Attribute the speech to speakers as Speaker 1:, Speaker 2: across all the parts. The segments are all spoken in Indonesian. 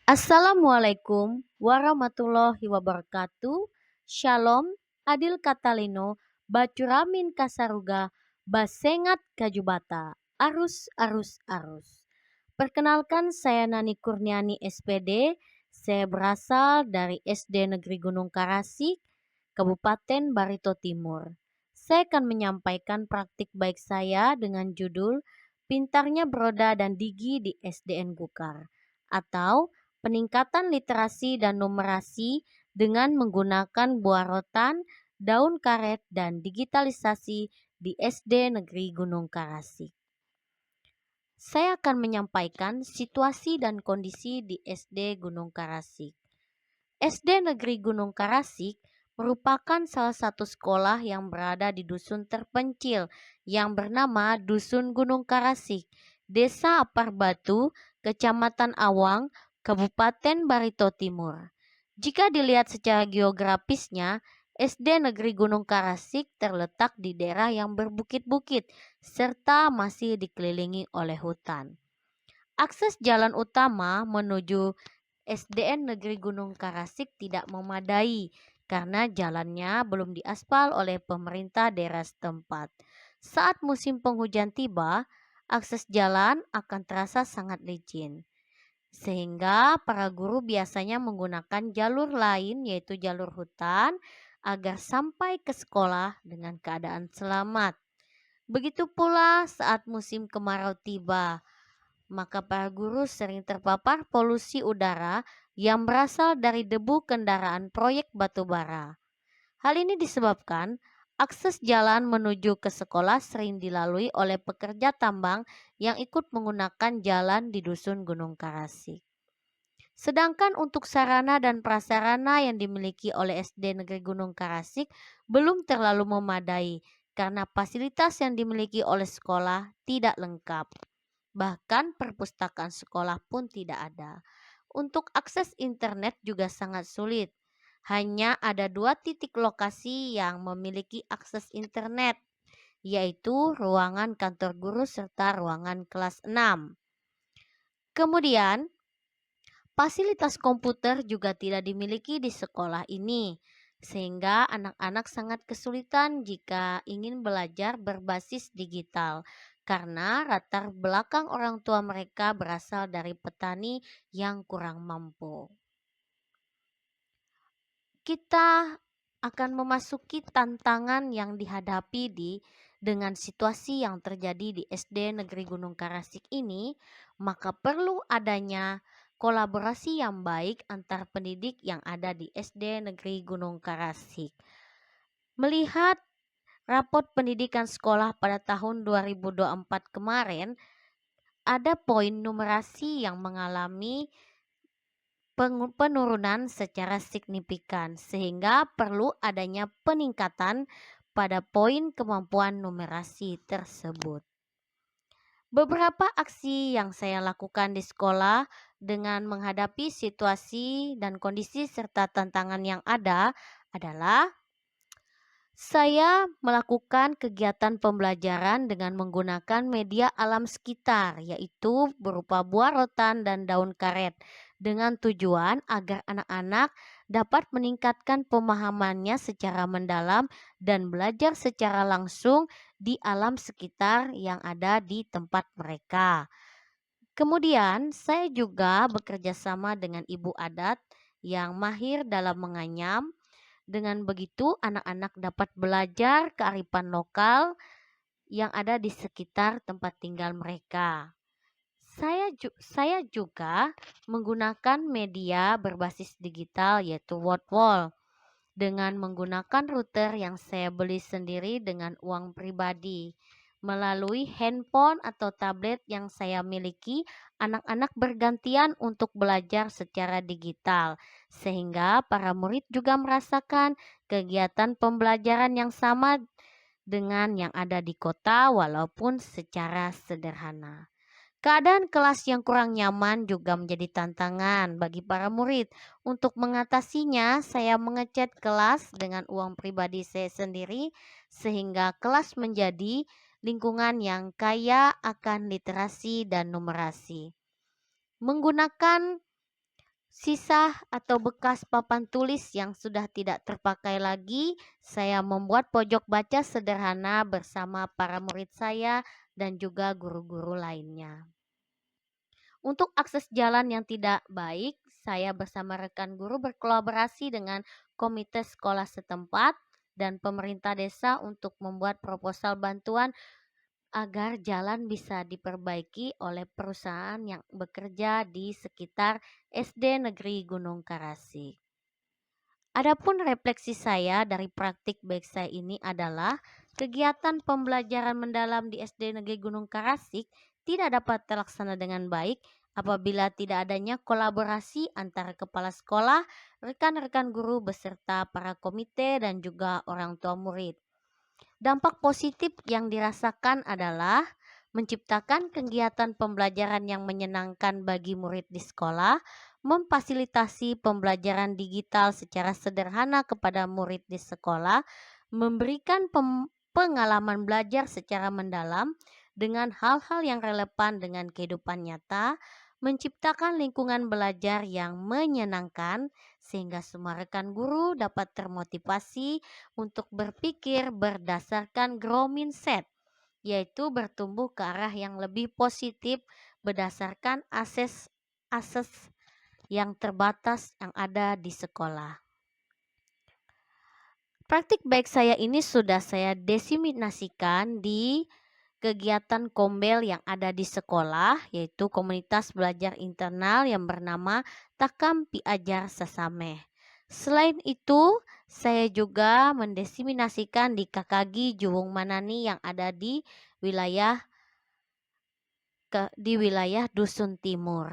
Speaker 1: Assalamualaikum warahmatullahi wabarakatuh. Shalom, Adil Katalino, Bacuramin Kasaruga, Basengat Kajubata, Arus Arus Arus. Perkenalkan, saya Nani Kurniani SPD. Saya berasal dari SD Negeri Gunung Karasik, Kabupaten Barito Timur. Saya akan menyampaikan praktik baik saya dengan judul Pintarnya Broda dan Digi di SDN Gukar, atau peningkatan literasi dan numerasi dengan menggunakan buah rotan, daun karet, dan digitalisasi di SD Negeri Gunung Karasik. Saya akan menyampaikan situasi dan kondisi di SD Gunung Karasik. SD Negeri Gunung Karasik merupakan salah satu sekolah yang berada di dusun terpencil yang bernama Dusun Gunung Karasik, Desa Apar Batu, Kecamatan Awang, Kabupaten Barito Timur. Jika dilihat secara geografisnya, SD Negeri Gunung Karasik terletak di daerah yang berbukit-bukit serta masih dikelilingi oleh hutan. Akses jalan utama menuju SDN Negeri Gunung Karasik tidak memadai karena jalannya belum diaspal oleh pemerintah daerah setempat. Saat musim penghujan tiba, akses jalan akan terasa sangat licin. Sehingga para guru biasanya menggunakan jalur lain, yaitu jalur hutan, agar sampai ke sekolah dengan keadaan selamat. Begitu pula saat musim kemarau tiba, maka para guru sering terpapar polusi udara yang berasal dari debu kendaraan proyek batubara. Hal ini disebabkan akses jalan menuju ke sekolah sering dilalui oleh pekerja tambang yang ikut menggunakan jalan di dusun Gunung Karasik. Sedangkan untuk sarana dan prasarana yang dimiliki oleh SD Negeri Gunung Karasik belum terlalu memadai karena fasilitas yang dimiliki oleh sekolah tidak lengkap. Bahkan perpustakaan sekolah pun tidak ada. Untuk akses internet juga sangat sulit. Hanya ada 2 titik lokasi yang memiliki akses internet, yaitu ruangan kantor guru serta ruangan kelas 6. Kemudian, fasilitas komputer juga tidak dimiliki di sekolah ini, sehingga anak-anak sangat kesulitan jika ingin belajar berbasis digital karena latar belakang orang tua mereka berasal dari petani yang kurang mampu. Kita akan memasuki tantangan yang dihadapi dengan situasi yang terjadi di SD Negeri Gunung Karasik ini, maka perlu adanya kolaborasi yang baik antar pendidik yang ada di SD Negeri Gunung Karasik. Melihat rapot pendidikan sekolah pada tahun 2024 kemarin, ada poin numerasi yang mengalami penurunan secara signifikan, sehingga perlu adanya peningkatan pada poin kemampuan numerasi tersebut. Beberapa aksi yang saya lakukan di sekolah dengan menghadapi situasi dan kondisi serta tantangan yang ada adalah saya melakukan kegiatan pembelajaran dengan menggunakan media alam sekitar, yaitu berupa buah rotan dan daun karet, dengan tujuan agar anak-anak dapat meningkatkan pemahamannya secara mendalam dan belajar secara langsung di alam sekitar yang ada di tempat mereka. Kemudian, saya juga bekerja sama dengan ibu adat yang mahir dalam menganyam. Dengan begitu, anak-anak dapat belajar kearifan lokal yang ada di sekitar tempat tinggal mereka. Saya juga menggunakan media berbasis digital, yaitu Wordwall, dengan menggunakan router yang saya beli sendiri dengan uang pribadi. Melalui handphone atau tablet yang saya miliki, anak-anak bergantian untuk belajar secara digital, sehingga para murid juga merasakan kegiatan pembelajaran yang sama dengan yang ada di kota walaupun secara sederhana. Keadaan kelas yang kurang nyaman juga menjadi tantangan bagi para murid. Untuk mengatasinya, saya mengecat kelas dengan uang pribadi saya sendiri sehingga kelas menjadi lingkungan yang kaya akan literasi dan numerasi. Menggunakan Sisa atau bekas papan tulis yang sudah tidak terpakai lagi, saya membuat pojok baca sederhana bersama para murid saya dan juga guru-guru lainnya. Untuk akses jalan yang tidak baik, saya bersama rekan guru berkolaborasi dengan komite sekolah setempat dan pemerintah desa untuk membuat proposal bantuan agar jalan bisa diperbaiki oleh perusahaan yang bekerja di sekitar SD Negeri Gunung Karasik. Adapun refleksi saya dari praktik baik saya ini adalah kegiatan pembelajaran mendalam di SD Negeri Gunung Karasik tidak dapat terlaksana dengan baik apabila tidak adanya kolaborasi antara kepala sekolah, rekan-rekan guru beserta para komite dan juga orang tua murid. Dampak positif yang dirasakan adalah menciptakan kegiatan pembelajaran yang menyenangkan bagi murid di sekolah, memfasilitasi pembelajaran digital secara sederhana kepada murid di sekolah, memberikan pengalaman belajar secara mendalam dengan hal-hal yang relevan dengan kehidupan nyata, menciptakan lingkungan belajar yang menyenangkan sehingga semua rekan guru dapat termotivasi untuk berpikir berdasarkan growth mindset, yaitu bertumbuh ke arah yang lebih positif berdasarkan akses yang terbatas yang ada di sekolah. Praktik baik saya ini sudah saya diseminasikan di kegiatan kombel yang ada di sekolah, yaitu komunitas belajar internal yang bernama Takam Piajar Sesame. Selain itu, saya juga mendiseminasikan di KKG Juwung Manani yang ada di wilayah Dusun Timur.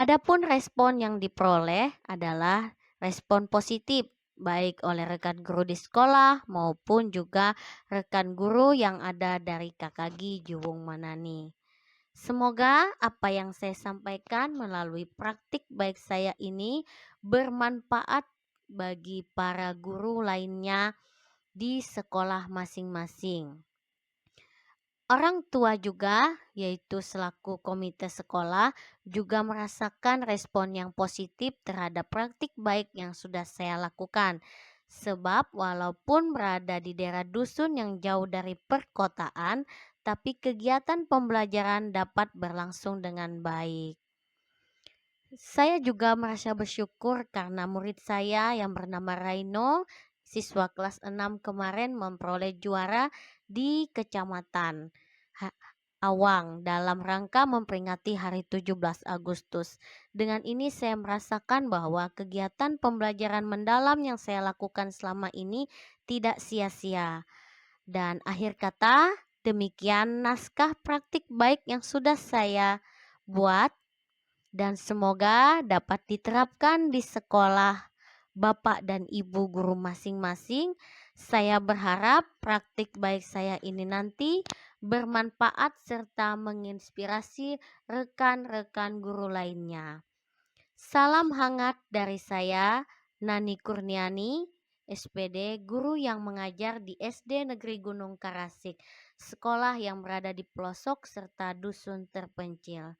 Speaker 1: Adapun respon yang diperoleh adalah respon positif baik oleh rekan guru di sekolah maupun juga rekan guru yang ada dari KKG Juwung Manani. Semoga apa yang saya sampaikan melalui praktik baik saya ini bermanfaat bagi para guru lainnya di sekolah masing-masing. Orang tua juga, yaitu selaku komite sekolah, juga merasakan respon yang positif terhadap praktik baik yang sudah saya lakukan. Sebab walaupun berada di daerah dusun yang jauh dari perkotaan, tapi kegiatan pembelajaran dapat berlangsung dengan baik. Saya juga merasa bersyukur karena murid saya yang bernama Raino, siswa kelas 6 kemarin memperoleh juara di Kecamatan Awang dalam rangka memperingati Hari 17 Agustus. Dengan ini saya merasakan bahwa kegiatan pembelajaran mendalam yang saya lakukan selama ini tidak sia-sia. Dan akhir kata, demikian naskah praktik baik yang sudah saya buat dan semoga dapat diterapkan di sekolah Bapak dan Ibu guru masing-masing. Saya berharap praktik baik saya ini nanti bermanfaat serta menginspirasi rekan-rekan guru lainnya. Salam hangat dari saya, Nani Kurniani, SPD, guru yang mengajar di SD Negeri Gunung Karasik, sekolah yang berada di pelosok serta dusun terpencil.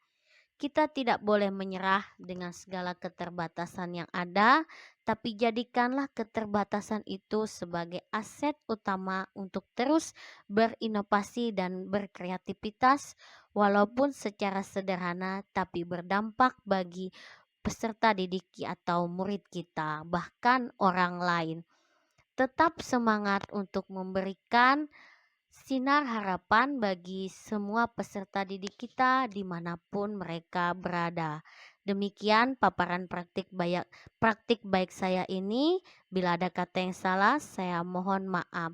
Speaker 1: Kita tidak boleh menyerah dengan segala keterbatasan yang ada, tapi jadikanlah keterbatasan itu sebagai aset utama untuk terus berinovasi dan berkreativitas, walaupun secara sederhana tapi berdampak bagi peserta didik atau murid kita, bahkan orang lain. Tetap semangat untuk memberikan sinar harapan bagi semua peserta didik kita dimanapun mereka berada. Demikian paparan praktik baik saya ini. Bila ada kata yang salah, saya mohon maaf.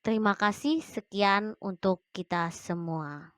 Speaker 1: Terima kasih, sekian untuk kita semua.